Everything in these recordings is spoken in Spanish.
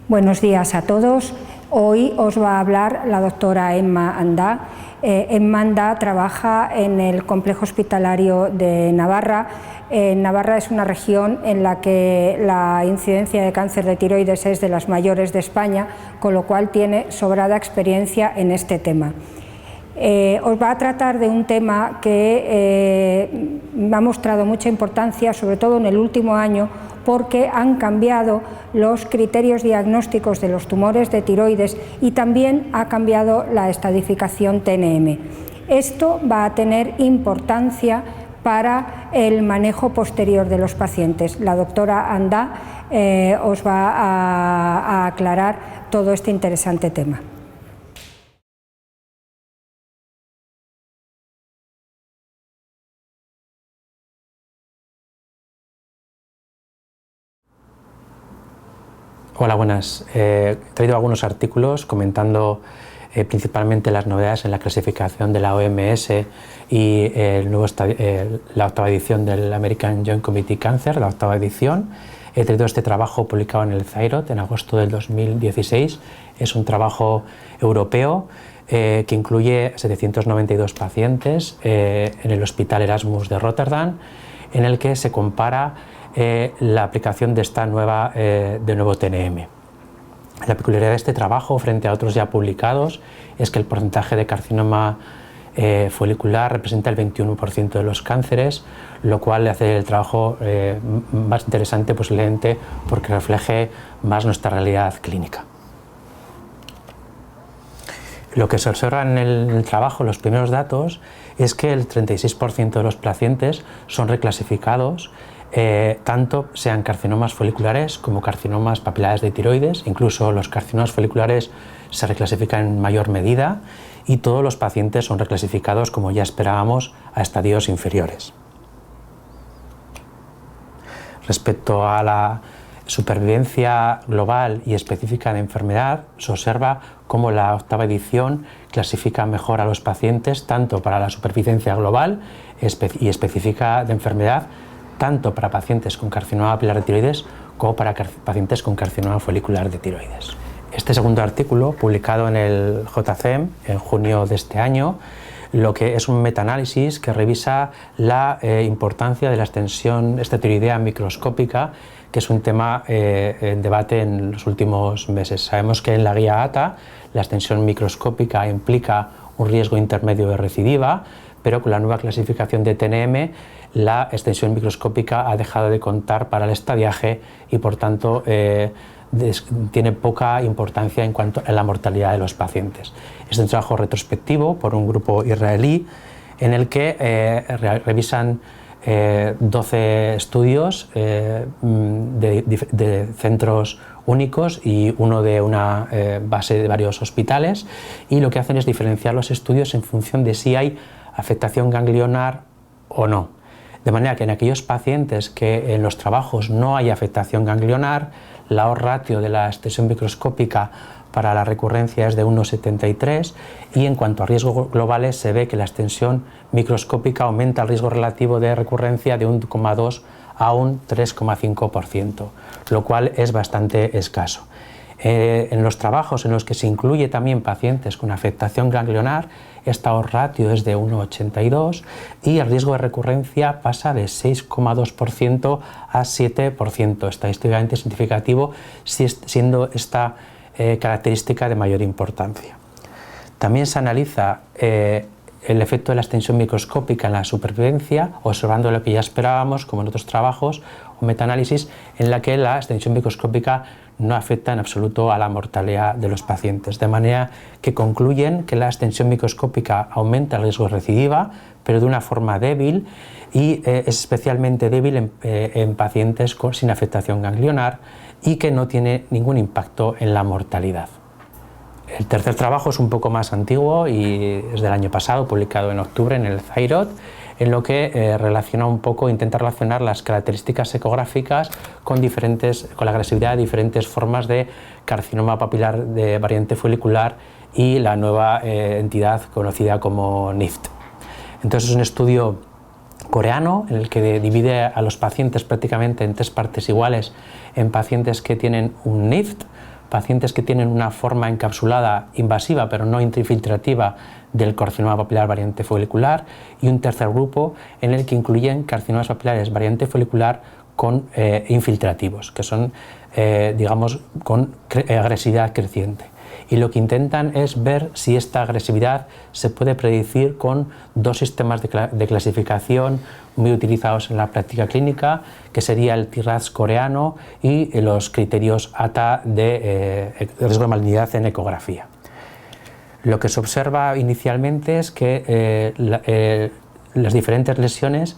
Buenos días a todos. Hoy os va a hablar la doctora Emma Andá. Emma Andá trabaja en el Complejo Hospitalario de Navarra. Navarra es una región en la que la incidencia de cáncer de tiroides es de las mayores de España, con lo cual tiene sobrada experiencia en este tema. Os va a tratar de un tema que ha mostrado mucha importancia, sobre todo en el último año, porque han cambiado los criterios diagnósticos de los tumores de tiroides y también ha cambiado la estadificación TNM. Esto va a tener importancia para el manejo posterior de los pacientes. La doctora Andá os va a aclarar todo este interesante tema. Hola, buenas. He traído algunos artículos comentando principalmente las novedades en la clasificación de la OMS y la octava edición del American Joint Committee Cancer, la octava edición. He traído este trabajo publicado en el Thyroid en agosto del 2016. Es un trabajo europeo que incluye 792 pacientes en el Hospital Erasmus de Rotterdam, en el que se compara la aplicación de esta nuevo TNM. La peculiaridad de este trabajo frente a otros ya publicados es que el porcentaje de carcinoma folicular representa el 21% de los cánceres, lo cual le hace el trabajo más interesante posiblemente porque refleje más nuestra realidad clínica. Lo que se observa en el trabajo, los primeros datos, es que el 36% de los pacientes son reclasificados, tanto sean carcinomas foliculares como carcinomas papilares de tiroides. Incluso los carcinomas foliculares se reclasifican en mayor medida y todos los pacientes son reclasificados, como ya esperábamos, a estadios inferiores. Respecto a la supervivencia global y específica de enfermedad, se observa cómo la octava edición clasifica mejor a los pacientes tanto para la supervivencia global y específica de enfermedad, tanto para pacientes con carcinoma papilar de tiroides como para pacientes con carcinoma folicular de tiroides. Este segundo artículo, publicado en el JCEM en junio de este año, lo que es un metaanálisis que revisa la importancia de la extensión esteroidea microscópica, que es un tema en debate en los últimos meses. Sabemos que en la guía ATA la extensión microscópica implica un riesgo intermedio de recidiva, pero con la nueva clasificación de TNM la extensión microscópica ha dejado de contar para el estadiaje y por tanto tiene poca importancia en cuanto a la mortalidad de los pacientes. Es un trabajo retrospectivo por un grupo israelí en el que revisan 12 estudios de centros únicos y uno de una base de varios hospitales, y lo que hacen es diferenciar los estudios en función de si hay afectación ganglionar o no. De manera que en aquellos pacientes que en los trabajos no hay afectación ganglionar, la odds ratio de la extensión microscópica para la recurrencia es de 1,73 y en cuanto a riesgos globales se ve que la extensión microscópica aumenta el riesgo relativo de recurrencia de 1,2 a un 3,5%, lo cual es bastante escaso. En los trabajos en los que se incluye también pacientes con afectación ganglionar, esta odds ratio es de 1,82 y el riesgo de recurrencia pasa de 6,2% a 7%, estadísticamente significativo, siendo esta característica de mayor importancia. También se analiza el efecto de la extensión microscópica en la supervivencia, observando lo que ya esperábamos, como en otros trabajos, un metaanálisis en la que la extensión microscópica no afecta en absoluto a la mortalidad de los pacientes, de manera que concluyen que la extensión microscópica aumenta el riesgo de recidiva, pero de una forma débil, y es especialmente débil en pacientes sin afectación ganglionar y que no tiene ningún impacto en la mortalidad. El tercer trabajo es un poco más antiguo y es del año pasado, publicado en octubre en el Thyroid, en lo que intenta relacionar las características ecográficas con la agresividad de diferentes formas de carcinoma papilar de variante folicular y la nueva entidad conocida como NIFT. Entonces es un estudio coreano en el que divide a los pacientes prácticamente en tres partes iguales, en pacientes que tienen un NIFT, pacientes que tienen una forma encapsulada invasiva pero no infiltrativa del carcinoma papilar variante folicular, y un tercer grupo en el que incluyen carcinomas papilares variante folicular con infiltrativos, que son, digamos, con agresividad creciente. Y lo que intentan es ver si esta agresividad se puede predecir con dos sistemas de clasificación muy utilizados en la práctica clínica, que sería el TRADS coreano y los criterios ATA de riesgo de malignidad en ecografía. Lo que se observa inicialmente es que las diferentes lesiones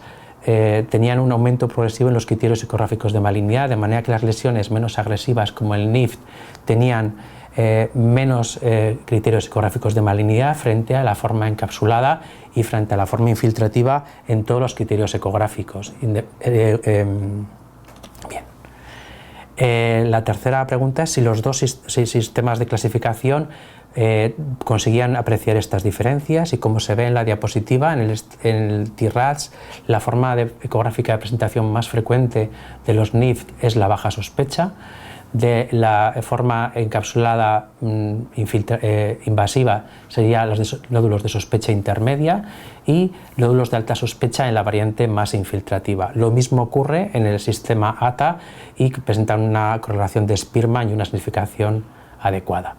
tenían un aumento progresivo en los criterios ecográficos de malignidad, de manera que las lesiones menos agresivas como el NIFT tenían menos criterios ecográficos de malignidad frente a la forma encapsulada y frente a la forma infiltrativa en todos los criterios ecográficos. La tercera pregunta es si los dos sistemas de clasificación conseguían apreciar estas diferencias, y como se ve en la diapositiva, en el TRADS la forma ecográfica de presentación más frecuente de los NIFT es la baja sospecha. De la forma encapsulada invasiva serían los nódulos de sospecha intermedia y nódulos de alta sospecha en la variante más infiltrativa. Lo mismo ocurre en el sistema ATA y presentan una correlación de Spearman y una significación adecuada.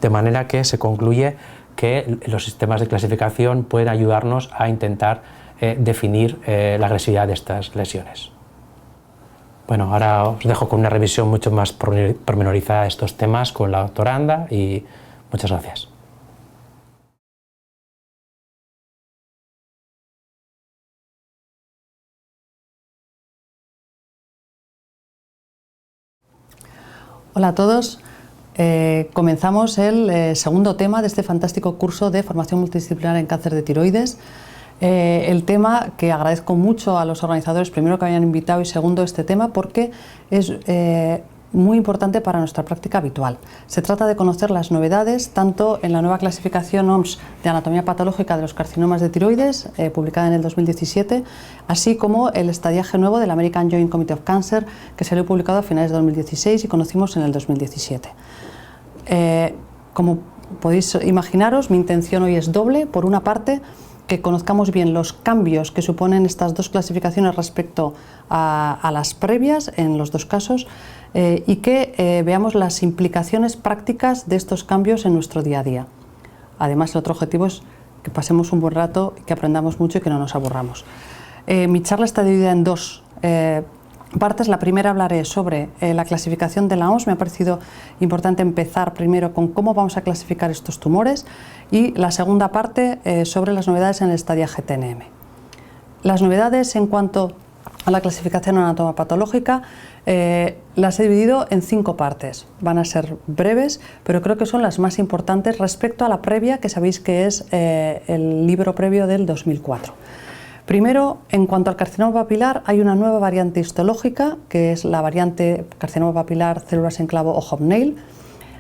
De manera que se concluye que los sistemas de clasificación pueden ayudarnos a intentar definir la agresividad de estas lesiones. Bueno, ahora os dejo con una revisión mucho más pormenorizada de estos temas con la doctora Anda, y muchas gracias. Hola a todos. Comenzamos el segundo tema de este fantástico curso de formación multidisciplinar en cáncer de tiroides. El tema que agradezco mucho a los organizadores, primero que me hayan invitado, y segundo este tema porque es muy importante para nuestra práctica habitual. Se trata de conocer las novedades tanto en la nueva clasificación OMS de anatomía patológica de los carcinomas de tiroides, publicada en el 2017, así como el estadiaje nuevo del American Joint Committee of Cancer, que salió publicado a finales de 2016 y conocimos en el 2017. Como podéis imaginaros, mi intención hoy es doble. Por una parte, que conozcamos bien los cambios que suponen estas dos clasificaciones respecto a las previas en los dos casos, y que veamos las implicaciones prácticas de estos cambios en nuestro día a día. Además, el otro objetivo es que pasemos un buen rato, que aprendamos mucho y que no nos aburramos. Mi charla está dividida en dos partes. La primera hablaré sobre la clasificación de la OMS. Me ha parecido importante empezar primero con cómo vamos a clasificar estos tumores, y la segunda parte sobre las novedades en el estadiaje TNM. Las novedades en cuanto a la clasificación anatomopatológica las he dividido en 5 partes. Van a ser breves, pero creo que son las más importantes respecto a la previa, que sabéis que es el libro previo del 2004. Primero, en cuanto al carcinoma papilar, hay una nueva variante histológica, que es la variante carcinoma papilar células en clavo o hobnail.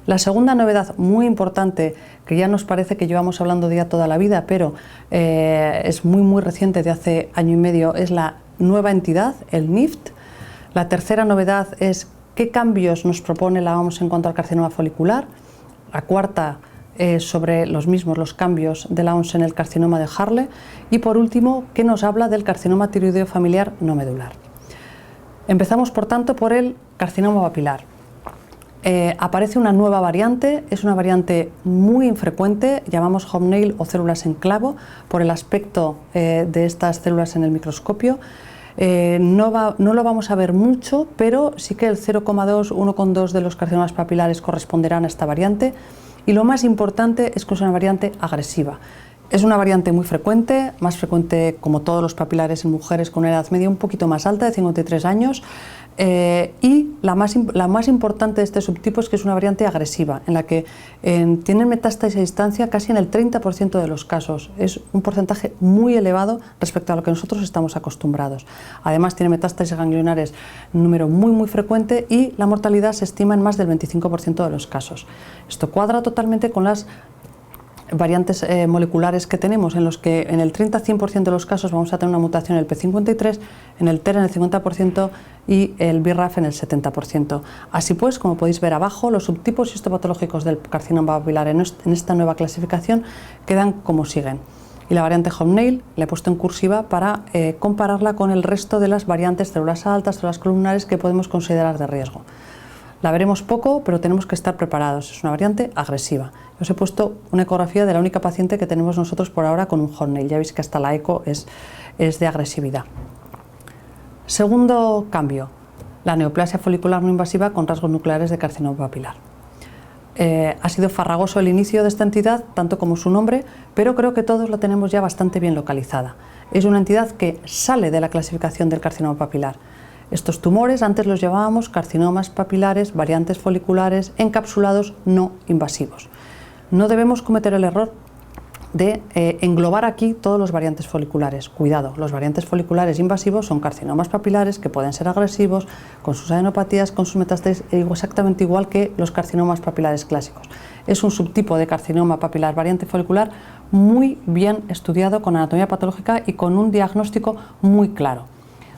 La segunda novedad muy importante, que ya nos parece que llevamos hablando de ella toda la vida, pero es muy reciente, de hace año y medio, es la nueva entidad, el NIFT. La tercera novedad es qué cambios nos propone la OMS en cuanto al carcinoma folicular. La cuarta, sobre los cambios de la OMS en el carcinoma de Harle. Y por último, qué nos habla del carcinoma tiroideo familiar no medular. Empezamos, por tanto, por el carcinoma papilar. Aparece una nueva variante, es una variante muy infrecuente, llamamos hobnail o células en clavo, por el aspecto de estas células en el microscopio. No lo vamos a ver mucho, pero sí que el 0,2, 1,2 de los carcinomas papilares corresponderán a esta variante, y lo más importante es que es una variante agresiva. Es una variante muy frecuente, más frecuente como todos los papilares en mujeres con una edad media un poquito más alta, de 53 años, y la más importante de este subtipo es que es una variante agresiva, en la que tienen metástasis a distancia casi en el 30% de los casos. Es un porcentaje muy elevado respecto a lo que nosotros estamos acostumbrados. Además, tiene metástasis ganglionares en un número muy frecuente, y la mortalidad se estima en más del 25% de los casos. Esto cuadra totalmente con las variantes moleculares que tenemos, en los que en el 30-100% de los casos vamos a tener una mutación en el P53, en el TER en el 50% y el BRAF en el 70%. Así pues, como podéis ver abajo, los subtipos histopatológicos del carcinoma papilar en esta nueva clasificación quedan como siguen. Y la variante Hoffmann-Nail la he puesto en cursiva para compararla con el resto de las variantes células altas, células columnares que podemos considerar de riesgo. La veremos poco, pero tenemos que estar preparados. Es una variante agresiva. Os he puesto una ecografía de la única paciente que tenemos nosotros por ahora con un Hoffmann-Nail. Ya veis que hasta la eco es de agresividad. Segundo cambio, la neoplasia folicular no invasiva con rasgos nucleares de carcinoma papilar. Ha sido farragoso el inicio de esta entidad, tanto como su nombre, pero creo que todos la tenemos ya bastante bien localizada. Es una entidad que sale de la clasificación del carcinoma papilar. Estos tumores antes los llamábamos carcinomas papilares, variantes foliculares, encapsulados no invasivos. No debemos cometer el error de englobar aquí todos los variantes foliculares. Cuidado, los variantes foliculares invasivos son carcinomas papilares que pueden ser agresivos, con sus adenopatías, con sus metástasis, exactamente igual que los carcinomas papilares clásicos. Es un subtipo de carcinoma papilar variante folicular muy bien estudiado, con anatomía patológica y con un diagnóstico muy claro.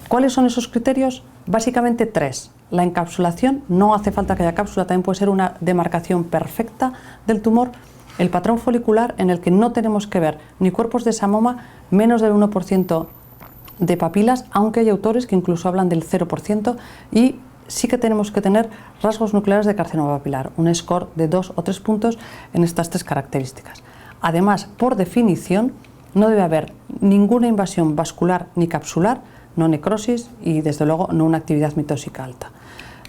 ¿Cuáles son esos criterios? Básicamente 3. La encapsulación, no hace falta que haya cápsula, también puede ser una demarcación perfecta del tumor. El patrón folicular, en el que no tenemos que ver ni cuerpos de samoma, menos del 1% de papilas, aunque hay autores que incluso hablan del 0%, y sí que tenemos que tener rasgos nucleares de carcinoma papilar, un score de 2 o 3 puntos en estas 3 características. Además, por definición, no debe haber ninguna invasión vascular ni capsular, no necrosis y desde luego no una actividad mitóxica alta.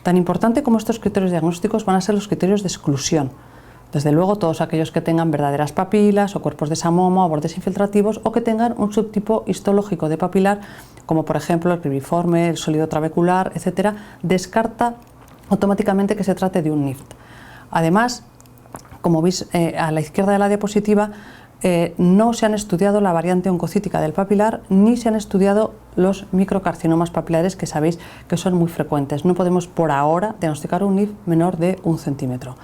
Tan importante como estos criterios diagnósticos van a ser los criterios de exclusión. Desde luego todos aquellos que tengan verdaderas papilas o cuerpos de samoma o bordes infiltrativos, o que tengan un subtipo histológico de papilar, como por ejemplo el cribriforme, el sólido trabecular, etc., descarta automáticamente que se trate de un NIFT. Además, como veis a la izquierda de la diapositiva, no se han estudiado la variante oncocítica del papilar, ni se han estudiado los microcarcinomas papilares, que sabéis que son muy frecuentes. No podemos por ahora diagnosticar un NIF menor de 1 centímetro.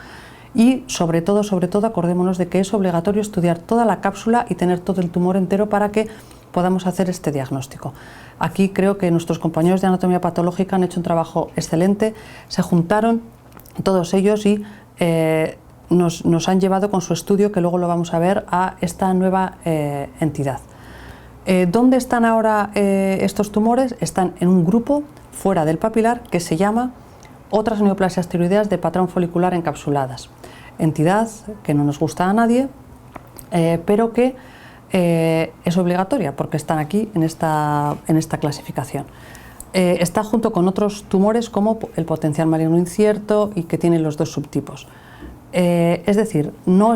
Y sobre todo, acordémonos de que es obligatorio estudiar toda la cápsula y tener todo el tumor entero para que podamos hacer este diagnóstico. Aquí creo que nuestros compañeros de anatomía patológica han hecho un trabajo excelente, se juntaron todos ellos y nos han llevado con su estudio, que luego lo vamos a ver, a esta nueva entidad. ¿Dónde están ahora estos tumores? Están en un grupo fuera del papilar que se llama otras neoplasias tiroideas de patrón folicular encapsuladas. Entidad que no nos gusta a nadie, pero que es obligatoria porque están aquí en esta clasificación. Está junto con otros tumores como el potencial maligno incierto y que tienen los 2 subtipos. Es decir, no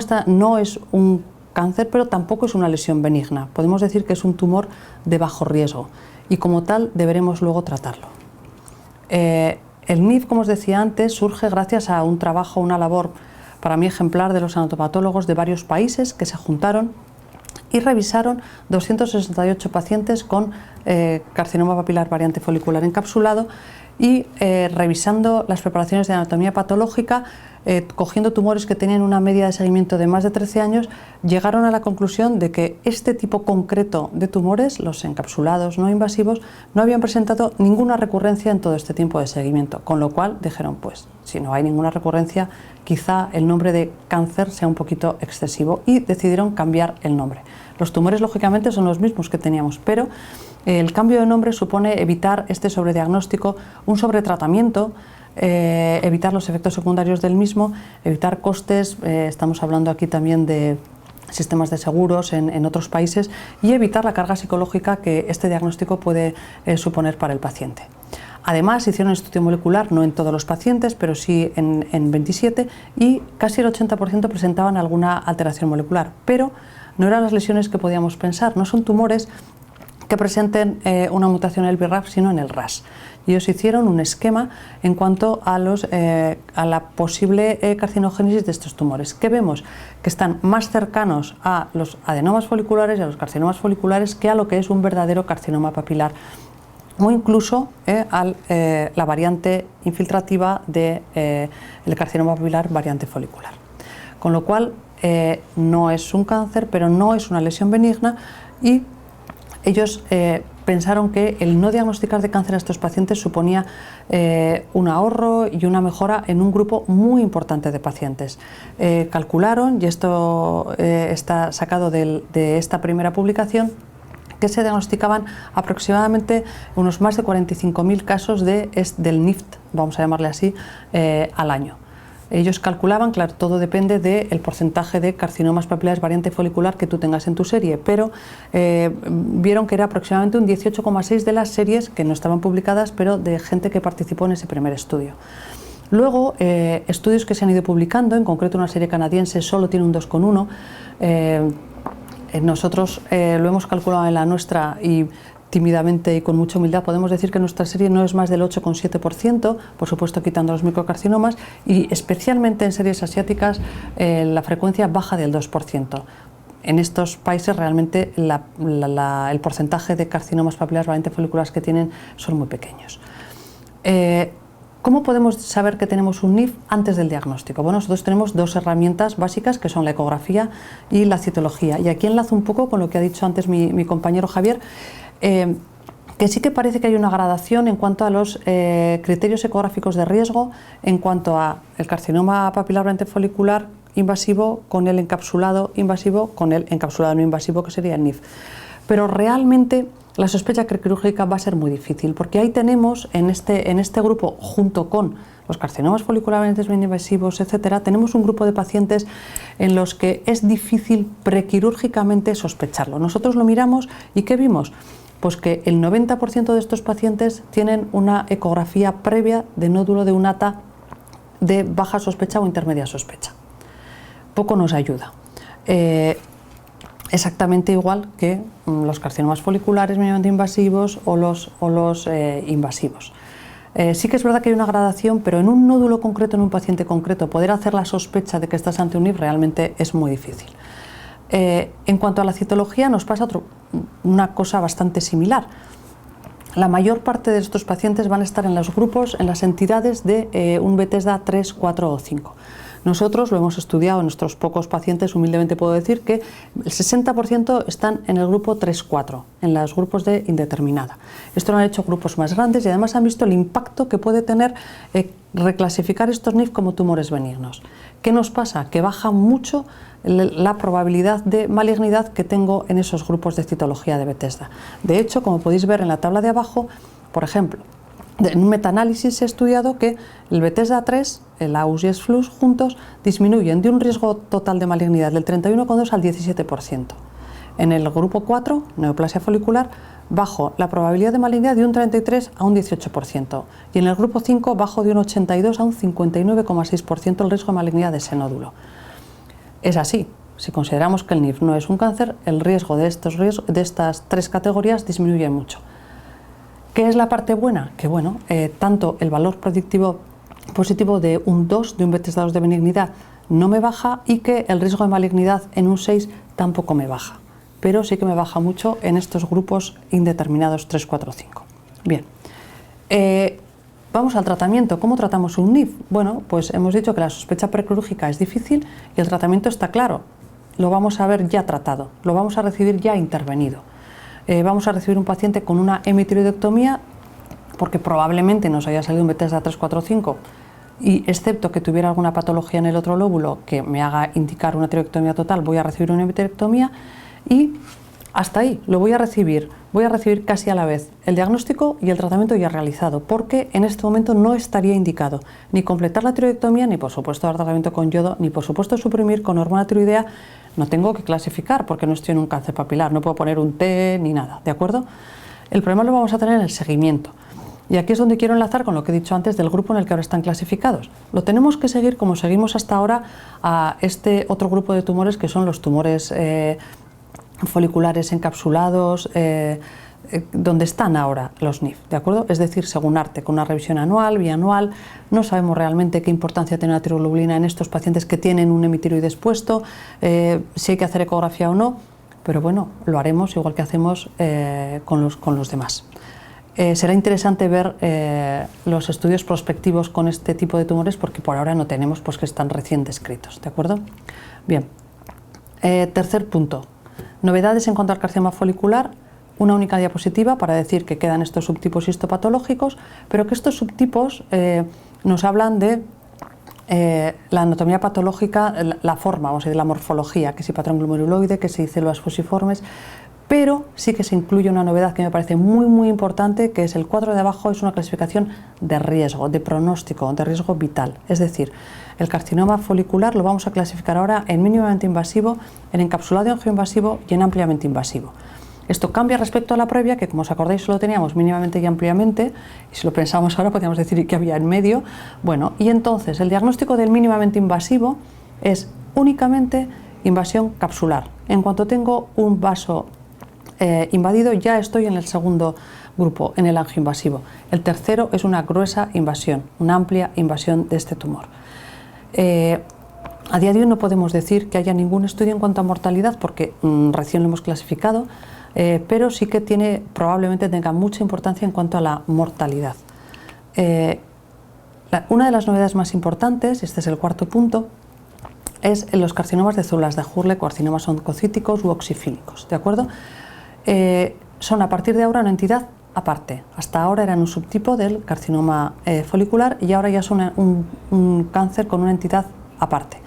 es un cáncer, pero tampoco es una lesión benigna. Podemos decir que es un tumor de bajo riesgo y como tal deberemos luego tratarlo. El NIF, como os decía antes, surge gracias a un trabajo, una labor para mí ejemplar de los anatomopatólogos de varios países que se juntaron y revisaron 268 pacientes con carcinoma papilar variante folicular encapsulado y revisando las preparaciones de anatomía patológica, cogiendo tumores que tenían una media de seguimiento de más de 13 años, llegaron a la conclusión de que este tipo concreto de tumores, los encapsulados no invasivos, no habían presentado ninguna recurrencia en todo este tiempo de seguimiento, con lo cual dijeron, pues si no hay ninguna recurrencia, quizá el nombre de cáncer sea un poquito excesivo, y decidieron cambiar el nombre. Los tumores lógicamente son los mismos que teníamos, pero el cambio de nombre supone evitar este sobrediagnóstico, un sobretratamiento, evitar los efectos secundarios del mismo, evitar costes, estamos hablando aquí también de sistemas de seguros en otros países, y evitar la carga psicológica que este diagnóstico puede suponer para el paciente. Además, hicieron estudio molecular, no en todos los pacientes, pero sí en 27, y casi el 80% presentaban alguna alteración molecular, pero no eran las lesiones que podíamos pensar, no son tumores que presenten una mutación en el BRAF, sino en el RAS. Y ellos hicieron un esquema en cuanto a la posible carcinogénesis de estos tumores. ¿Qué vemos? Que están más cercanos a los adenomas foliculares y a los carcinomas foliculares que a lo que es un verdadero carcinoma papilar, o incluso a la variante infiltrativa del carcinoma papilar variante folicular. Con lo cual, no es un cáncer, pero no es una lesión benigna, y ellos pensaron que el no diagnosticar de cáncer a estos pacientes suponía un ahorro y una mejora en un grupo muy importante de pacientes. Calcularon, y esto está sacado de esta primera publicación, que se diagnosticaban aproximadamente unos más de 45.000 casos del NIFT, vamos a llamarle así, al año. Ellos calculaban, claro, todo depende del porcentaje de carcinomas papilares variante folicular que tú tengas en tu serie, pero vieron que era aproximadamente un 18,6 de las series que no estaban publicadas, pero de gente que participó en ese primer estudio. Luego, estudios que se han ido publicando, en concreto una serie canadiense solo tiene un 2,1. Nosotros lo hemos calculado en la nuestra y tímidamente y con mucha humildad podemos decir que nuestra serie no es más del 8,7%, por supuesto quitando los microcarcinomas, y especialmente en series asiáticas la frecuencia baja del 2%. En estos países realmente el porcentaje de carcinomas papilares variante foliculares que tienen son muy pequeños. ¿Cómo podemos saber que tenemos un NIF antes del diagnóstico? Bueno, nosotros tenemos dos herramientas básicas que son la ecografía y la citología, y aquí enlazo un poco con lo que ha dicho antes mi compañero Javier, que sí que parece que hay una gradación en cuanto a los criterios ecográficos de riesgo en cuanto a el carcinoma papilar variante folicular invasivo con el encapsulado invasivo con el encapsulado no invasivo, que sería el NIF. Pero realmente la sospecha quirúrgica va a ser muy difícil, porque ahí tenemos en este grupo, junto con los carcinomas foliculares bien invasivos, etcétera, tenemos un grupo de pacientes en los que es difícil prequirúrgicamente sospecharlo. Nosotros lo miramos y ¿qué vimos? Pues que el 90% de estos pacientes tienen una ecografía previa de nódulo de Unata de baja sospecha o intermedia sospecha. Poco nos ayuda. Exactamente igual que los carcinomas foliculares mínimamente invasivos o los invasivos. Sí que es verdad que hay una gradación, pero en un nódulo concreto, en un paciente concreto, poder hacer la sospecha de que estás ante un NIF realmente es muy difícil. En cuanto a la citología nos pasa una cosa bastante similar. La mayor parte de estos pacientes van a estar en los grupos, en las entidades de un Bethesda 3, 4 o 5. Nosotros lo hemos estudiado en nuestros pocos pacientes, humildemente puedo decir que el 60% están en el grupo 3-4, en los grupos de indeterminada. Esto lo han hecho grupos más grandes y además han visto el impacto que puede tener reclasificar estos NIF como tumores benignos. ¿Qué nos pasa? Que baja mucho la probabilidad de malignidad que tengo en esos grupos de citología de Bethesda. De hecho, como podéis ver en la tabla de abajo, por ejemplo, en un metaanálisis se ha estudiado que el Bethesda 3, el AUS y el FLUS juntos disminuyen de un riesgo total de malignidad del 31,2 al 17%. En el grupo 4, neoplasia folicular, bajo la probabilidad de malignidad de un 33 a un 18%. Y en el grupo 5, bajo de un 82 a un 59,6% el riesgo de malignidad de ese nódulo. Es así. Si consideramos que el NIF no es un cáncer, el riesgo de estas tres categorías disminuye mucho. ¿Qué es la parte buena? Que bueno, tanto el valor predictivo positivo de un 2, de un Bethesda 2 de benignidad, no me baja, y que el riesgo de malignidad en un 6 tampoco me baja. Pero sí que me baja mucho en estos grupos indeterminados 3, 4, 5. Bien, vamos al tratamiento. ¿Cómo tratamos un NIF? Bueno, pues hemos dicho que la sospecha prequirúrgica es difícil y el tratamiento está claro. Lo vamos a ver ya tratado, lo vamos a recibir ya intervenido. Vamos a recibir un paciente con una hemitiroidectomía porque probablemente nos haya salido un Bethesda 3, 4, 5 y excepto que tuviera alguna patología en el otro lóbulo que me haga indicar una tiroidectomía total, voy a recibir una hemitiroidectomía y hasta ahí lo voy a recibir casi a la vez el diagnóstico y el tratamiento ya realizado, porque en este momento no estaría indicado ni completar la tiroidectomía, ni por supuesto dar tratamiento con yodo, ni por supuesto suprimir con hormona tiroidea. No tengo que clasificar porque no estoy en un cáncer papilar, no puedo poner un T ni nada, ¿de acuerdo? El problema lo vamos a tener en el seguimiento. Y aquí es donde quiero enlazar con lo que he dicho antes del grupo en el que ahora están clasificados. Lo tenemos que seguir como seguimos hasta ahora a este otro grupo de tumores que son los tumores foliculares encapsulados, donde están ahora los NIF, ¿de acuerdo? Es decir, según ARTE, con una revisión anual, bianual. No sabemos realmente qué importancia tiene la tiroglobulina en estos pacientes que tienen un hemitiroides puesto, si hay que hacer ecografía o no, pero bueno, lo haremos igual que hacemos con los demás. Será interesante ver los estudios prospectivos con este tipo de tumores porque por ahora no tenemos, pues que están recién descritos, ¿de acuerdo? Bien, Tercer punto, novedades en cuanto al carcinoma folicular. Una única diapositiva para decir que quedan estos subtipos histopatológicos, pero que estos subtipos nos hablan de la anatomía patológica, la forma, vamos a decir, la morfología, que si patrón glomeruloide, que si células fusiformes, pero sí que se incluye una novedad que me parece muy importante, que es el cuadro de abajo, es una clasificación de riesgo, de pronóstico, de riesgo vital. Es decir, el carcinoma folicular lo vamos a clasificar ahora en mínimamente invasivo, en encapsulado y angioinvasivo y en ampliamente invasivo. Esto cambia respecto a la previa, que como os acordáis solo teníamos mínimamente y ampliamente, y si lo pensamos ahora podríamos decir que había en medio. Bueno, y entonces el diagnóstico del mínimamente invasivo es únicamente invasión capsular. En cuanto tengo un vaso invadido, ya estoy en el segundo grupo, en el angioinvasivo. El tercero es una gruesa invasión, una amplia invasión de este tumor. A día de hoy no podemos decir que haya ningún estudio en cuanto a mortalidad, porque recién lo hemos clasificado, pero sí que probablemente tenga mucha importancia en cuanto a la mortalidad. Una de las novedades más importantes, este es el cuarto punto, es en los carcinomas de células de Hurley, carcinomas oncocíticos u oxifílicos, ¿de acuerdo? Son a partir de ahora una entidad aparte. Hasta ahora eran un subtipo del carcinoma folicular y ahora ya son un cáncer con una entidad aparte.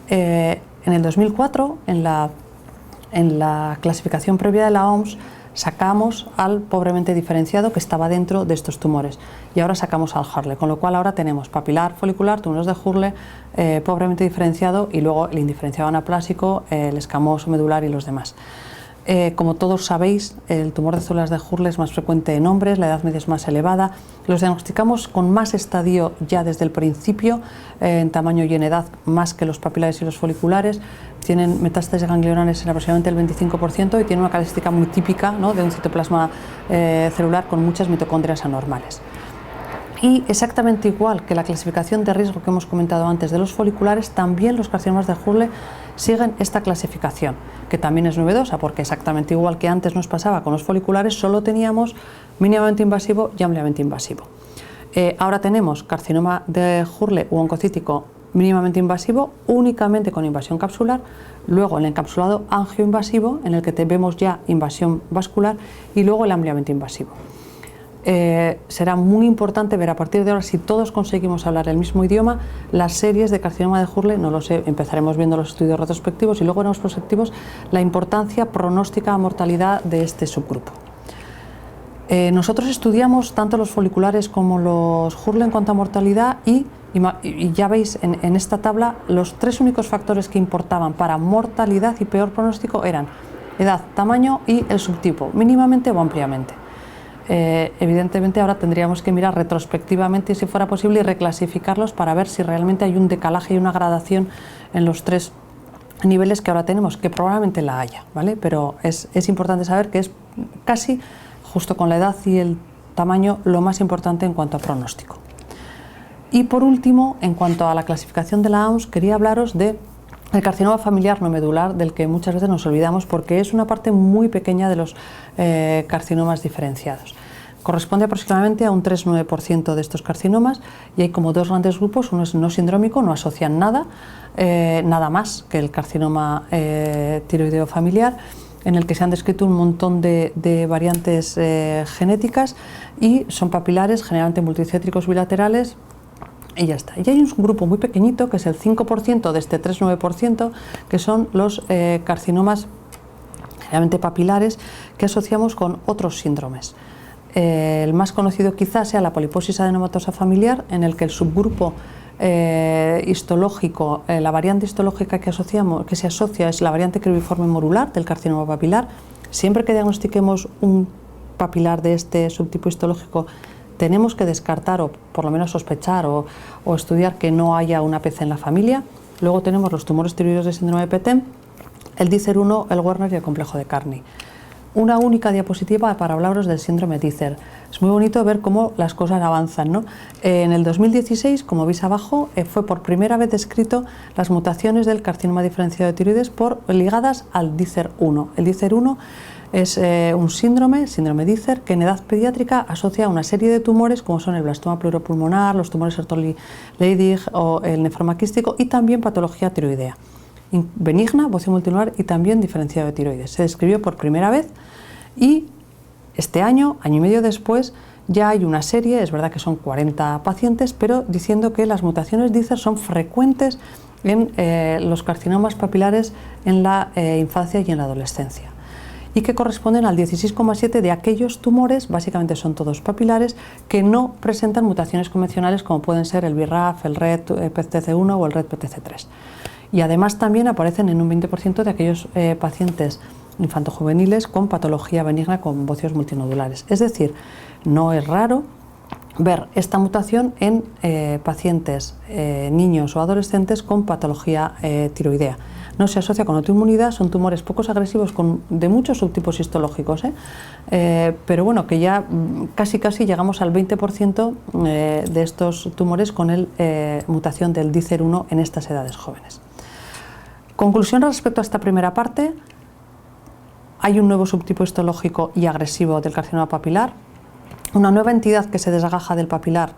En el 2004, en la clasificación previa de la OMS, sacamos al pobremente diferenciado que estaba dentro de estos tumores y ahora sacamos al Hurley, con lo cual ahora tenemos papilar folicular, tumores de Hurley, pobremente diferenciado y luego el indiferenciado anaplásico, el escamoso medular y los demás. Como todos sabéis, el tumor de células de Hurley es más frecuente en hombres, la edad media es más elevada, los diagnosticamos con más estadio ya desde el principio, en tamaño y en edad más que los papilares y los foliculares, tienen metástasis ganglionares en aproximadamente el 25% y tienen una característica muy típica, ¿no?, de un citoplasma celular con muchas mitocondrias anormales. Y exactamente igual que la clasificación de riesgo que hemos comentado antes de los foliculares, también los carcinomas de Hurley siguen esta clasificación, que también es novedosa porque exactamente igual que antes nos pasaba con los foliculares, solo teníamos mínimamente invasivo y ampliamente invasivo. Ahora tenemos carcinoma de Hurley u oncocítico mínimamente invasivo, únicamente con invasión capsular, luego el encapsulado angioinvasivo, en el que vemos ya invasión vascular, y luego el ampliamente invasivo. Será muy importante ver a partir de ahora, si todos conseguimos hablar el mismo idioma, las series de carcinoma de Hurley, no lo sé, empezaremos viendo los estudios retrospectivos y luego en los prospectivos, la importancia pronóstica a mortalidad de este subgrupo. Nosotros estudiamos tanto los foliculares como los Hurley en cuanto a mortalidad y ya veis en esta tabla los tres únicos factores que importaban para mortalidad y peor pronóstico eran edad, tamaño y el subtipo, mínimamente o ampliamente. Evidentemente ahora tendríamos que mirar retrospectivamente, si fuera posible, y reclasificarlos para ver si realmente hay un decalaje y una gradación en los tres niveles que ahora tenemos, que probablemente la haya, ¿vale? Pero es importante saber que es casi, justo con la edad y el tamaño, lo más importante en cuanto a pronóstico. Y por último, en cuanto a la clasificación de la OMS, quería hablaros de el carcinoma familiar no medular, del que muchas veces nos olvidamos porque es una parte muy pequeña de los carcinomas diferenciados. Corresponde aproximadamente a un 3-9% de estos carcinomas y hay como dos grandes grupos. Uno es no sindrómico, no asocian nada más que el carcinoma tiroideo familiar, en el que se han descrito un montón de variantes genéticas y son papilares, generalmente multicétricos bilaterales, y ya está. Y hay un grupo muy pequeñito, que es el 5% de este 3-9%, que son los carcinomas generalmente papilares, que asociamos con otros síndromes. El más conocido quizás sea la poliposis adenomatosa familiar, en el que el subgrupo histológico, la variante histológica que se asocia es la variante cribiforme morular del carcinoma papilar. Siempre que diagnostiquemos un papilar de este subtipo histológico, tenemos que descartar o por lo menos sospechar o estudiar que no haya una PC en la familia. Luego tenemos los tumores tiroideos de síndrome de Petén, el Dicer-1, el Werner y el complejo de Carney. Una única diapositiva para hablaros del síndrome Dicer. Es muy bonito ver cómo las cosas avanzan, ¿no? En el 2016, como veis abajo, fue por primera vez descrito las mutaciones del carcinoma diferenciado de tiroides ligadas al Dicer-1. El Dicer-1 es un síndrome Dicer, que en edad pediátrica asocia a una serie de tumores como son el blastoma pleuropulmonar, los tumores Sertoli-Leydig o el nefroma quístico y también patología tiroidea. benigna, bocio multinuclear y también diferenciado de tiroides. Se describió por primera vez y este año y medio después, ya hay una serie, es verdad que son 40 pacientes, pero diciendo que las mutaciones DICER son frecuentes en los carcinomas papilares en la infancia y en la adolescencia, y que corresponden al 16,7% de aquellos tumores, básicamente son todos papilares, que no presentan mutaciones convencionales como pueden ser el BRAF, el RET-PTC1 o el RET-PTC3. Y además también aparecen en un 20% de aquellos pacientes infantojuveniles con patología benigna con bocios multinodulares. Es decir, no es raro ver esta mutación en pacientes, niños o adolescentes con patología tiroidea. No se asocia con autoinmunidad, son tumores poco agresivos de muchos subtipos histológicos, pero bueno, que ya casi llegamos al 20% de estos tumores con mutación del DICER1 en estas edades jóvenes. Conclusión respecto a esta primera parte: hay un nuevo subtipo histológico y agresivo del carcinoma papilar, una nueva entidad que se desgaja del papilar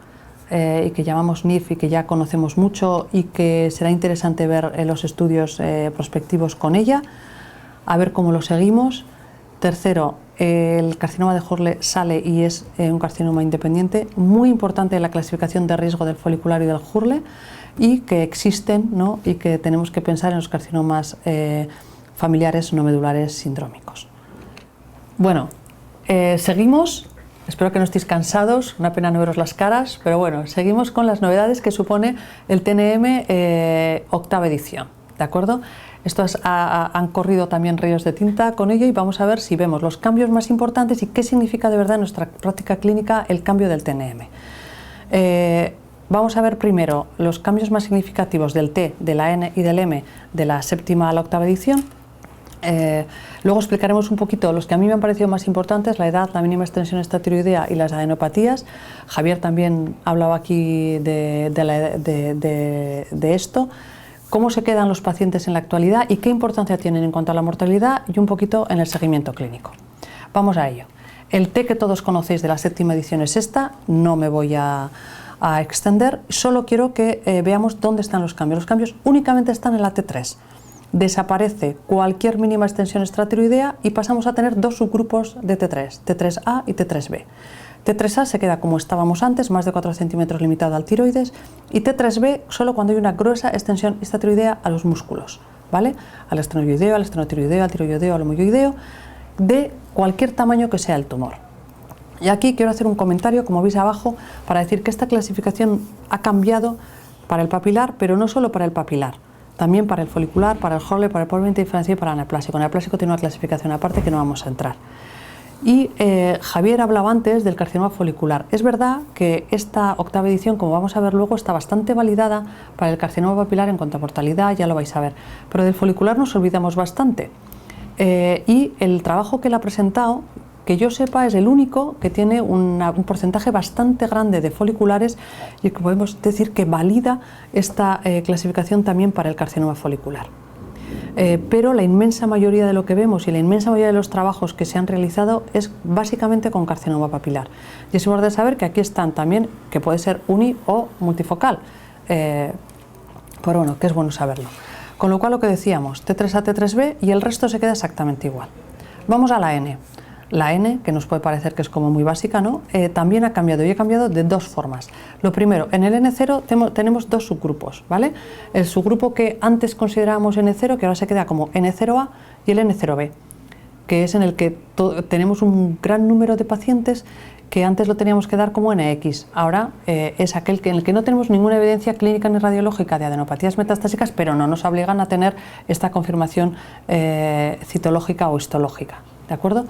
y que llamamos NIF y que ya conocemos mucho y que será interesante ver los estudios prospectivos con ella, a ver cómo lo seguimos. Tercero, el carcinoma de Hurle sale y es un carcinoma independiente, muy importante en la clasificación de riesgo del folicular y del Hurle, y que existen, ¿no? Y que tenemos que pensar en los carcinomas familiares no medulares sindrómicos. Bueno, seguimos. Espero que no estéis cansados, una pena no veros las caras, pero bueno, seguimos con las novedades que supone el TNM octava edición, ¿de acuerdo? Estos han corrido también ríos de tinta con ello y vamos a ver si vemos los cambios más importantes y qué significa de verdad en nuestra práctica clínica el cambio del TNM. Vamos a ver primero los cambios más significativos del T, de la N y del M de la séptima a la octava edición. Luego explicaremos un poquito los que a mí me han parecido más importantes: la edad, la mínima extensión extratiroidea y las adenopatías. Javier también hablaba aquí de esto, cómo se quedan los pacientes en la actualidad y qué importancia tienen en cuanto a la mortalidad y un poquito en el seguimiento clínico. Vamos a ello. El T que todos conocéis de la séptima edición es esta, no me voy a extender, solo quiero que veamos dónde están los cambios. Los cambios únicamente están en la T3. Desaparece cualquier mínima extensión extratiroidea y pasamos a tener dos subgrupos de T3, T3A y T3B. T3A se queda como estábamos antes, más de 4 centímetros limitado al tiroides, y T3B solo cuando hay una gruesa extensión extratiroidea a los músculos, ¿vale? Al estenoyoideo, al estenotiroideo, al tiroideo, al homoyoideo, de cualquier tamaño que sea el tumor. Y aquí quiero hacer un comentario, como veis abajo, para decir que esta clasificación ha cambiado para el papilar, pero no solo para el papilar, también para el folicular, para el Hurle, para el puramente diferencial y para el neoplásico. El neoplásico tiene una clasificación aparte que no vamos a entrar. Y Javier hablaba antes del carcinoma folicular. Es verdad que esta octava edición, como vamos a ver luego, está bastante validada para el carcinoma papilar en cuanto a mortalidad, ya lo vais a ver. Pero del folicular nos olvidamos bastante. Y el trabajo que él ha presentado, que yo sepa, es el único que tiene un porcentaje bastante grande de foliculares y que podemos decir que valida esta clasificación también para el carcinoma folicular. Pero la inmensa mayoría de lo que vemos y la inmensa mayoría de los trabajos que se han realizado es básicamente con carcinoma papilar. Y es importante saber que aquí están también, que puede ser uni o multifocal, pero bueno, que es bueno saberlo. Con lo cual, lo que decíamos, T3A, T3B, y el resto se queda exactamente igual. Vamos a la N. La N, que nos puede parecer que es como muy básica, ¿no? También ha cambiado, y ha cambiado de dos formas. Lo primero, en el N0 tenemos dos subgrupos, ¿vale? El subgrupo que antes considerábamos N0, que ahora se queda como N0A, y el N0B, que es en el que tenemos un gran número de pacientes que antes lo teníamos que dar como NX. Ahora es aquel en el que no tenemos ninguna evidencia clínica ni radiológica de adenopatías metastásicas, pero no nos obligan a tener esta confirmación citológica o histológica, ¿de acuerdo?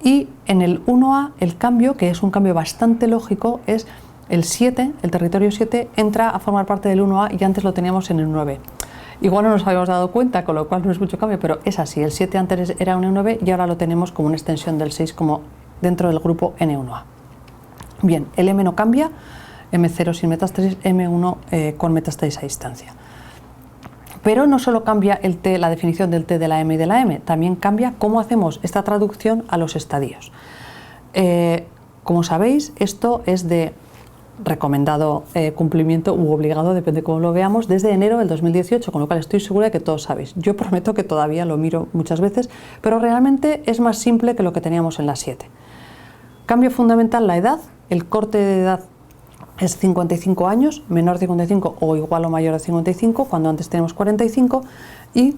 Y en el 1A el cambio, que es un cambio bastante lógico, es el 7, el territorio 7 entra a formar parte del 1A y antes lo teníamos en el 9. Igual no nos habíamos dado cuenta, con lo cual no es mucho cambio, pero es así, el 7 antes era un N9 y ahora lo tenemos como una extensión del 6 como dentro del grupo N1A. Bien, el M no cambia, M0 sin metástasis, M1 con metástasis a distancia. Pero no solo cambia el T, la definición del T de la M y de la M, también cambia cómo hacemos esta traducción a los estadios. Como sabéis, esto es de recomendado cumplimiento u obligado, depende cómo lo veamos, desde enero del 2018, con lo cual estoy segura de que todos sabéis. Yo prometo que todavía lo miro muchas veces, pero realmente es más simple que lo que teníamos en la 7. Cambio fundamental, la edad. El corte de edad es 55 años, menor de 55 o igual o mayor de 55, cuando antes teníamos 45, y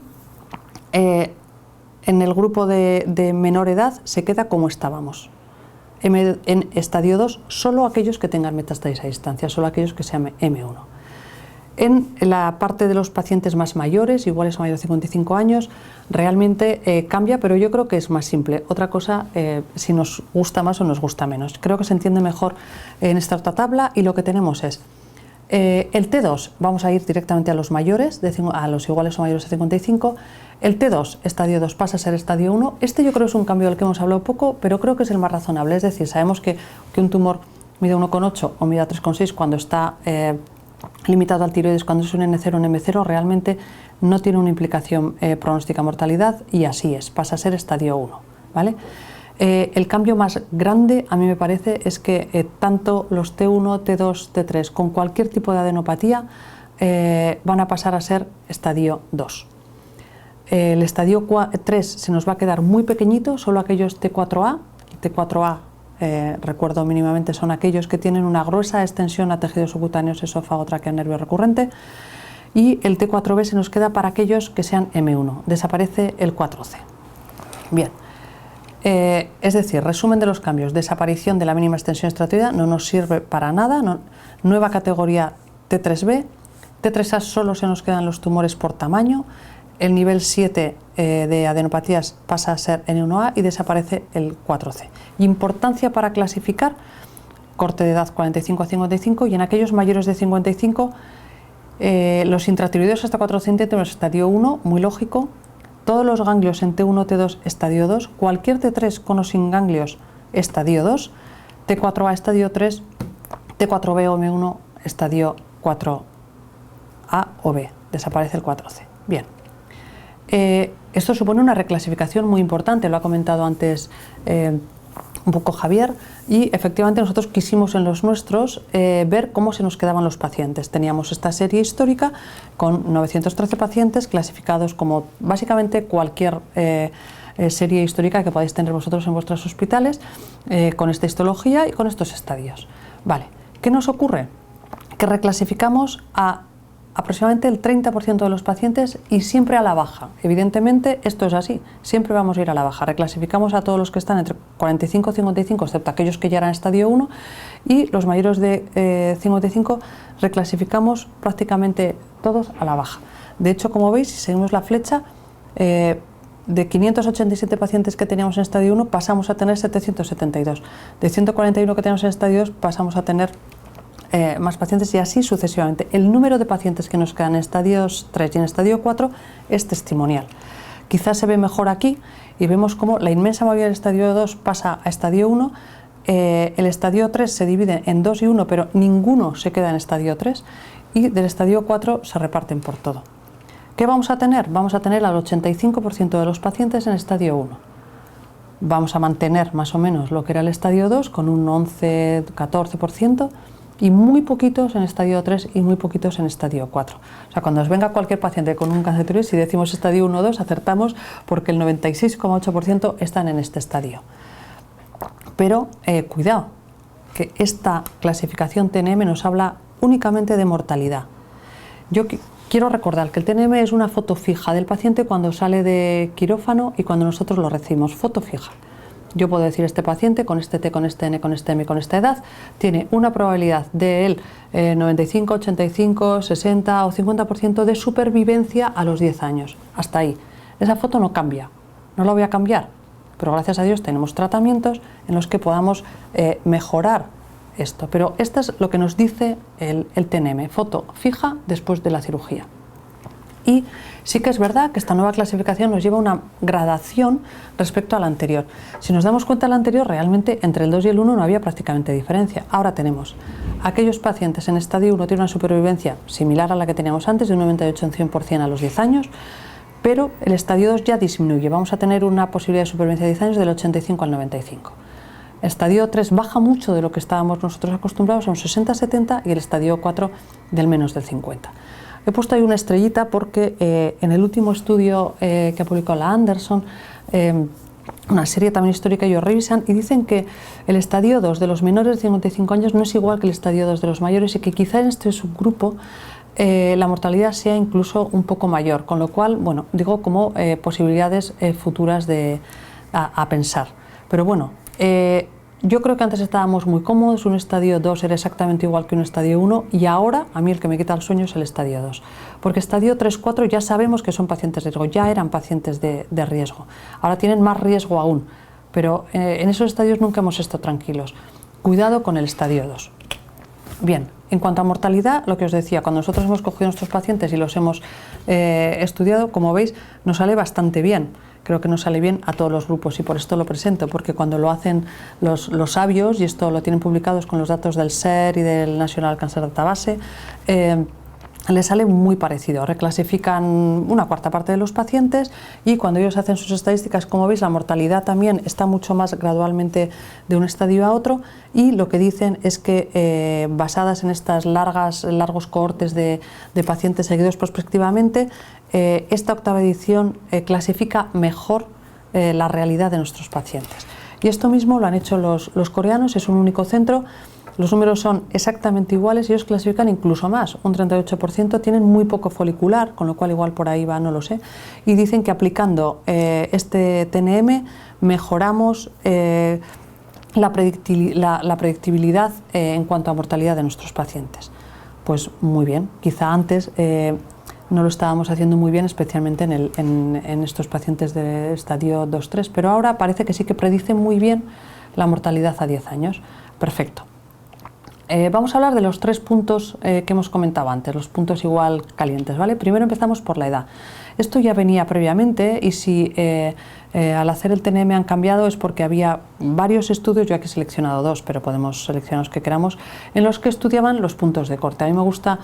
en el grupo de menor edad se queda como estábamos. En estadio 2, solo aquellos que tengan metástasis a distancia, solo aquellos que sean M1. En la parte de los pacientes más mayores, iguales o mayores de 55 años, realmente cambia, pero yo creo que es más simple. Otra cosa, si nos gusta más o nos gusta menos. Creo que se entiende mejor en esta otra tabla, y lo que tenemos es el T2, vamos a ir directamente a los mayores, a los iguales o mayores de 55. El T2, estadio 2, pasa a ser estadio 1. Este yo creo que es un cambio del que hemos hablado poco, pero creo que es el más razonable. Es decir, sabemos que un tumor mide 1,8 o mide 3,6 cuando está limitado al tiroides, cuando es un N0 o un M0, realmente no tiene una implicación pronóstica mortalidad, y así es, pasa a ser estadio 1. ¿Vale? El cambio más grande, a mí me parece, es que tanto los T1, T2, T3, con cualquier tipo de adenopatía, van a pasar a ser estadio 2. El estadio 3 se nos va a quedar muy pequeñito, solo aquellos T4A. T4A, recuerdo mínimamente, son aquellos que tienen una gruesa extensión a tejidos subcutáneos, esófago, tráquea, nervio recurrente. Y el T4B se nos queda para aquellos que sean M1. Desaparece el 4C. Bien. Es decir, resumen de los cambios: desaparición de la mínima extensión estratoidea, no nos sirve para nada. Nueva categoría T3B. T3A solo se nos quedan los tumores por tamaño. El nivel 7 de adenopatías pasa a ser N1A y desaparece el 4C. Importancia para clasificar: corte de edad 45 a 55, y en aquellos mayores de 55 los intratiroideos hasta 4 centímetros estadio 1, muy lógico. Todos los ganglios en T1, T2 estadio 2, cualquier T3 con o sin ganglios estadio 2, T4A estadio 3, T4B o M1 estadio 4A o B, desaparece el 4C. Bien. Esto supone una reclasificación muy importante, lo ha comentado antes un poco Javier, y efectivamente nosotros quisimos en los nuestros ver cómo se nos quedaban los pacientes. Teníamos esta serie histórica con 913 pacientes clasificados como básicamente cualquier serie histórica que podáis tener vosotros en vuestros hospitales, con esta histología y con estos estadios. Vale, ¿qué nos ocurre? Que reclasificamos a aproximadamente el 30% de los pacientes, y siempre a la baja. Evidentemente esto es así, siempre vamos a ir a la baja. Reclasificamos a todos los que están entre 45 y 55, excepto aquellos que ya eran estadio 1, y los mayores de 55 reclasificamos prácticamente todos a la baja. De hecho, como veis, si seguimos la flecha, de 587 pacientes que teníamos en estadio 1 pasamos a tener 772. De 141 que teníamos en estadio 2 pasamos a tener más pacientes, y así sucesivamente. El número de pacientes que nos quedan en estadios 3 y en estadio 4 es testimonial. Quizás se ve mejor aquí, y vemos cómo la inmensa mayoría del estadio 2 pasa a estadio 1, el estadio 3 se divide en 2 y 1, pero ninguno se queda en estadio 3, y del estadio 4 se reparten por todo. ¿Qué vamos a tener? Vamos a tener al 85% de los pacientes en estadio 1. Vamos a mantener más o menos lo que era el estadio 2 con un 11-14%, y muy poquitos en estadio 3 y muy poquitos en estadio 4. O sea, cuando os venga cualquier paciente con un cáncer de tiroides, si decimos estadio 1 o 2, acertamos, porque el 96,8% están en este estadio. Pero cuidado, que esta clasificación TNM nos habla únicamente de mortalidad. Yo quiero recordar que el TNM es una foto fija del paciente cuando sale de quirófano y cuando nosotros lo recibimos, foto fija. Yo puedo decir, este paciente con este T, con este N, con este M, con esta edad, tiene una probabilidad del 95, 85, 60 o 50% de supervivencia a los 10 años. Hasta ahí. Esa foto no cambia, no la voy a cambiar, pero gracias a Dios tenemos tratamientos en los que podamos mejorar esto. Pero esto es lo que nos dice el TNM, foto fija después de la cirugía. Y sí que es verdad que esta nueva clasificación nos lleva a una gradación respecto a la anterior. Si nos damos cuenta de la anterior, realmente entre el 2 y el 1 no había prácticamente diferencia. Ahora tenemos aquellos pacientes en estadio 1 tienen una supervivencia similar a la que teníamos antes, de un 98 en 100% a los 10 años, pero el estadio 2 ya disminuye. Vamos a tener una posibilidad de supervivencia de 10 años del 85 al 95. estadio 3 baja mucho de lo que estábamos nosotros acostumbrados, a un 60-70, y el estadio 4 del menos del 50. He puesto ahí una estrellita porque en el último estudio que ha publicado la Anderson, una serie también histórica, ellos revisan y dicen que el estadio 2 de los menores de 55 años no es igual que el estadio 2 de los mayores, y que quizá en este subgrupo la mortalidad sea incluso un poco mayor, con lo cual, bueno, digo como posibilidades futuras a pensar. Pero bueno, yo creo que antes estábamos muy cómodos, un estadio 2 era exactamente igual que un estadio 1, y ahora a mí el que me quita el sueño es el estadio 2, porque estadio 3-4 ya sabemos que son pacientes de riesgo, ya eran pacientes de riesgo, ahora tienen más riesgo aún, pero en esos estadios nunca hemos estado tranquilos. Cuidado con el estadio 2. Bien, en cuanto a mortalidad, lo que os decía, cuando nosotros hemos cogido nuestros pacientes y los hemos estudiado, como veis, nos sale bastante bien. Creo que nos sale bien a todos los grupos, y por esto lo presento, porque cuando lo hacen los sabios, y esto lo tienen publicados con los datos del SER y del National Cancer Database, les sale muy parecido. Reclasifican una cuarta parte de los pacientes, y cuando ellos hacen sus estadísticas, como veis, la mortalidad también está mucho más gradualmente de un estadio a otro, y lo que dicen es que basadas en estas largos cohortes de pacientes seguidos prospectivamente, esta octava edición clasifica mejor la realidad de nuestros pacientes. Y esto mismo lo han hecho los coreanos, es un único centro. Los números son exactamente iguales y ellos clasifican incluso más, un 38%, tienen muy poco folicular, con lo cual igual por ahí va, no lo sé, y dicen que aplicando este TNM mejoramos la predictibilidad en cuanto a mortalidad de nuestros pacientes. Pues muy bien, quizá antes no lo estábamos haciendo muy bien, especialmente en estos pacientes de estadio 2-3, pero ahora parece que sí que predicen muy bien la mortalidad a 10 años. Perfecto. Vamos a hablar de los 3 puntos que hemos comentado antes, los puntos igual calientes, ¿vale? Primero empezamos por la edad. Esto ya venía previamente, y si al hacer el TNM han cambiado es porque había varios estudios, yo aquí he seleccionado 2, pero podemos seleccionar los que queramos, en los que estudiaban los puntos de corte. A mí me gusta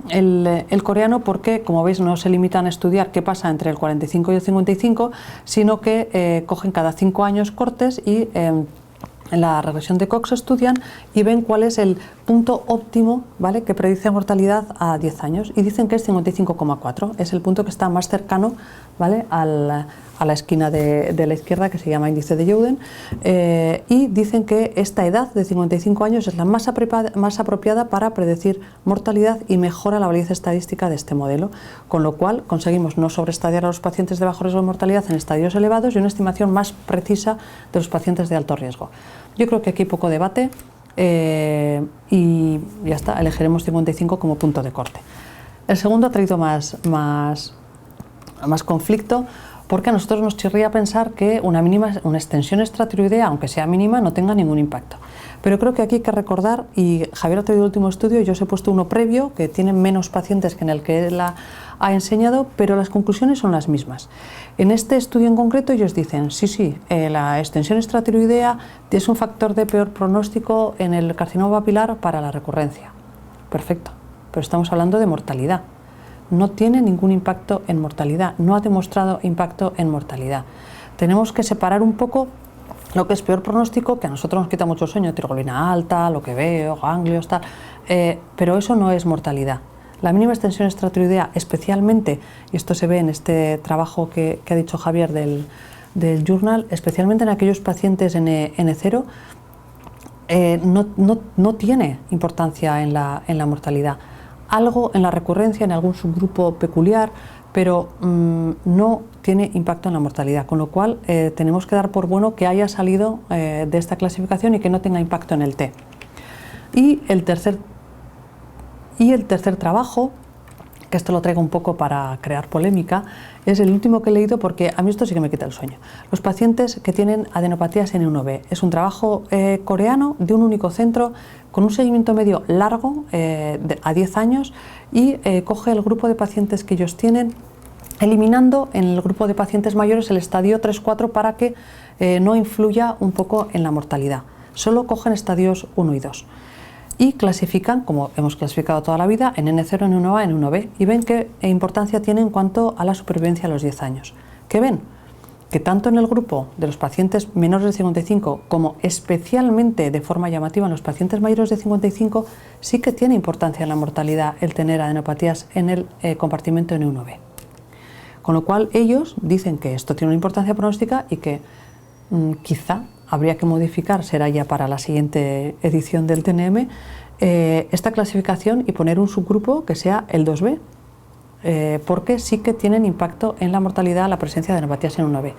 el coreano porque, como veis, no se limitan a estudiar qué pasa entre el 45 y el 55, sino que cogen cada 5 años cortes y en la regresión de Cox estudian y ven cuál es el punto óptimo, ¿vale?, que predice mortalidad a 10 años, y dicen que es 55,4, es el punto que está más cercano, ¿vale?, a la esquina de la izquierda, que se llama índice de Youden, y dicen que esta edad de 55 años es la más apropiada para predecir mortalidad y mejora la validez estadística de este modelo, con lo cual conseguimos no sobreestadiar a los pacientes de bajo riesgo de mortalidad en estadios elevados y una estimación más precisa de los pacientes de alto riesgo. Yo creo que aquí hay poco debate y ya está, elegiremos 55 como punto de corte. El segundo ha traído más conflicto, porque a nosotros nos chirría pensar que una extensión extratiroidea, aunque sea mínima, no tenga ningún impacto. Pero creo que aquí hay que recordar, y Javier ha traído el último estudio, yo os he puesto uno previo, que tiene menos pacientes que en el que él ha enseñado, pero las conclusiones son las mismas. En este estudio en concreto ellos dicen, sí, la extensión extratiroidea es un factor de peor pronóstico en el carcinoma papilar para la recurrencia. Perfecto, pero estamos hablando de mortalidad. No tiene ningún impacto en mortalidad, no ha demostrado impacto en mortalidad. Tenemos que separar un poco lo que es peor pronóstico, que a nosotros nos quita mucho sueño, tiroglobulina alta, lo que veo, ganglios, tal, pero eso no es mortalidad. La mínima extensión extratiroidea, especialmente, y esto se ve en este trabajo que ha dicho Javier del journal, especialmente en aquellos pacientes N0, no tiene importancia en la mortalidad. Algo en la recurrencia, en algún subgrupo peculiar, pero no tiene impacto en la mortalidad, con lo cual tenemos que dar por bueno que haya salido de esta clasificación y que no tenga impacto en el T. Y el tercer trabajo, que esto lo traigo un poco para crear polémica, es el último que he leído porque a mí esto sí que me quita el sueño. Los pacientes que tienen adenopatías N1B. Es un trabajo coreano de un único centro con un seguimiento medio largo a 10 años y coge el grupo de pacientes que ellos tienen, eliminando en el grupo de pacientes mayores el estadio 3-4 para que no influya un poco en la mortalidad. Solo cogen estadios 1 y 2. Y clasifican, como hemos clasificado toda la vida, en N0, N1A, N1B, y ven qué importancia tiene en cuanto a la supervivencia a los 10 años. ¿Qué ven? que tanto en el grupo de los pacientes menores de 55 como especialmente de forma llamativa en los pacientes mayores de 55 sí que tiene importancia en la mortalidad el tener adenopatías en el compartimento N1B. Con lo cual ellos dicen que esto tiene una importancia pronóstica y que quizá habría que modificar, será ya para la siguiente edición del TNM, esta clasificación y poner un subgrupo que sea el 2B, porque sí que tienen impacto en la mortalidad la presencia de adenopatías en N1B.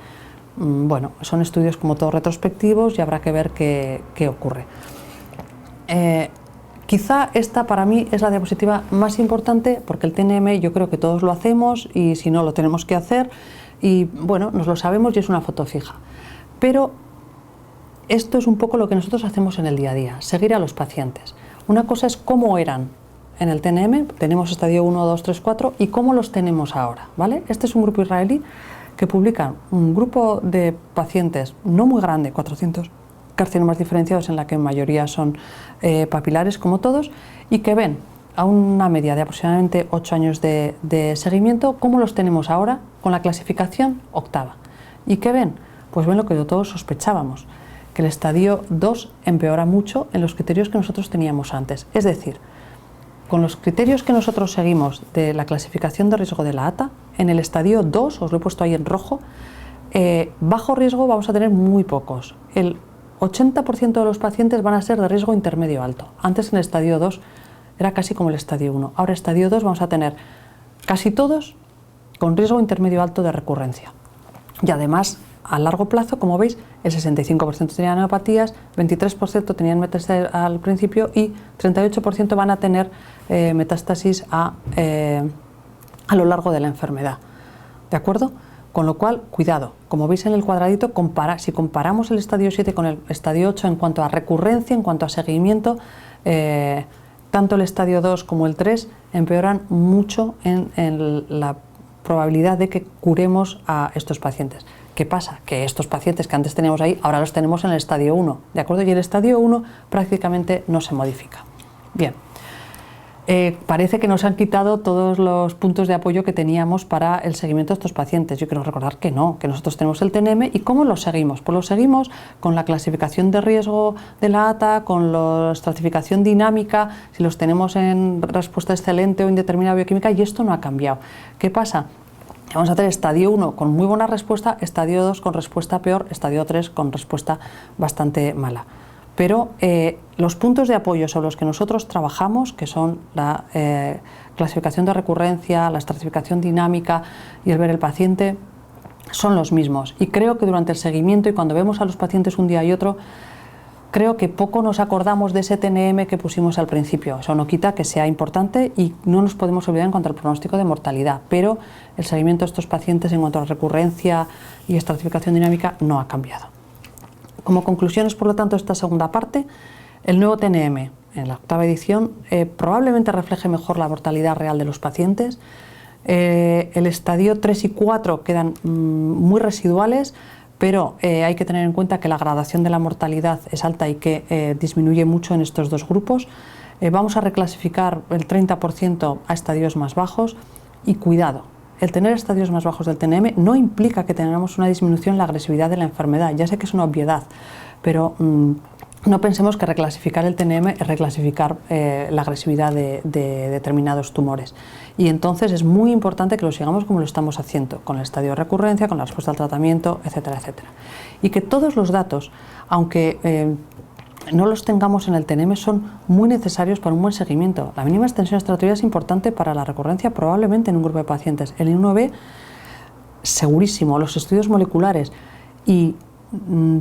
Bueno, son estudios como todos retrospectivos y habrá que ver qué ocurre. Quizá esta para mí es la diapositiva más importante porque el TNM yo creo que todos lo hacemos y si no lo tenemos que hacer y bueno, nos lo sabemos y es una foto fija. Pero esto es un poco lo que nosotros hacemos en el día a día, seguir a los pacientes. Una cosa es cómo eran en el TNM, tenemos estadio 1, 2, 3, 4 y cómo los tenemos ahora, ¿vale? Este es un grupo israelí que publica un grupo de pacientes no muy grande, 400 carcinomas diferenciados en la que en mayoría son papilares como todos y que ven a una media de aproximadamente 8 años de seguimiento cómo los tenemos ahora con la clasificación octava. ¿Y qué ven? Pues ven lo que todos sospechábamos, que el estadio 2 empeora mucho en los criterios que nosotros teníamos antes, es decir, con los criterios que nosotros seguimos de la clasificación de riesgo de la ATA, en el estadio 2, os lo he puesto ahí en rojo, bajo riesgo vamos a tener muy pocos. El 80% de los pacientes van a ser de riesgo intermedio alto. Antes en el estadio 2 era casi como el estadio 1. Ahora en el estadio 2 vamos a tener casi todos con riesgo intermedio alto de recurrencia. Y además, a largo plazo, como veis, el 65% tenían adenopatías, 23% tenían metástasis al principio y 38% van a tener metástasis a lo largo de la enfermedad. ¿De acuerdo? Con lo cual, cuidado, como veis en el cuadradito, si comparamos el estadio 7 con el estadio 8 en cuanto a recurrencia, en cuanto a seguimiento, tanto el estadio 2 como el 3 empeoran mucho en la probabilidad de que curemos a estos pacientes. ¿Qué pasa? Que estos pacientes que antes teníamos ahí, ahora los tenemos en el estadio 1, ¿de acuerdo? Y el estadio 1 prácticamente no se modifica. Bien. Parece que nos han quitado todos los puntos de apoyo que teníamos para el seguimiento de estos pacientes. Yo quiero recordar que no, que nosotros tenemos el TNM y ¿cómo lo seguimos? Pues lo seguimos con la clasificación de riesgo de la ATA, con la estratificación dinámica, si los tenemos en respuesta excelente o indeterminada bioquímica y esto no ha cambiado. ¿Qué pasa? Vamos a tener estadio 1 con muy buena respuesta, estadio 2 con respuesta peor, estadio 3 con respuesta bastante mala. Pero los puntos de apoyo sobre los que nosotros trabajamos, que son la clasificación de recurrencia, la estratificación dinámica y el ver el paciente, son los mismos. Y creo que durante el seguimiento y cuando vemos a los pacientes un día y otro, creo que poco nos acordamos de ese TNM que pusimos al principio. Eso no quita que sea importante y no nos podemos olvidar en cuanto al pronóstico de mortalidad, pero el seguimiento de estos pacientes en cuanto a recurrencia y estratificación dinámica no ha cambiado. Como conclusiones, por lo tanto, esta segunda parte, el nuevo TNM en la octava edición probablemente refleje mejor la mortalidad real de los pacientes. El estadio 3 y 4 quedan muy residuales, pero hay que tener en cuenta que la gradación de la mortalidad es alta y que disminuye mucho en estos dos grupos. Vamos a reclasificar el 30% a estadios más bajos y cuidado. El tener estadios más bajos del TNM no implica que tengamos una disminución en la agresividad de la enfermedad. Ya sé que es una obviedad, pero no pensemos que reclasificar el TNM es reclasificar la agresividad de determinados tumores. Y entonces es muy importante que lo sigamos como lo estamos haciendo, con el estadio de recurrencia, con la respuesta al tratamiento, etcétera, etcétera. Y que todos los datos, aunque no los tengamos en el TNM, son muy necesarios para un buen seguimiento. La mínima extensión estratigráfica es importante para la recurrencia probablemente en un grupo de pacientes. El N1B, segurísimo. Los estudios moleculares y,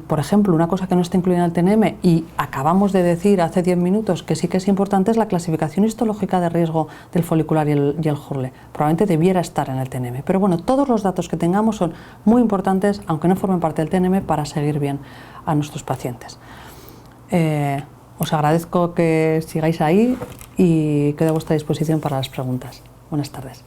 por ejemplo, una cosa que no está incluida en el TNM y acabamos de decir hace 10 minutos que sí que es importante es la clasificación histológica de riesgo del folicular y el Hurley. Probablemente debiera estar en el TNM. Pero bueno, todos los datos que tengamos son muy importantes, aunque no formen parte del TNM, para seguir bien a nuestros pacientes. Os agradezco que sigáis ahí y quedo a vuestra disposición para las preguntas. Buenas tardes.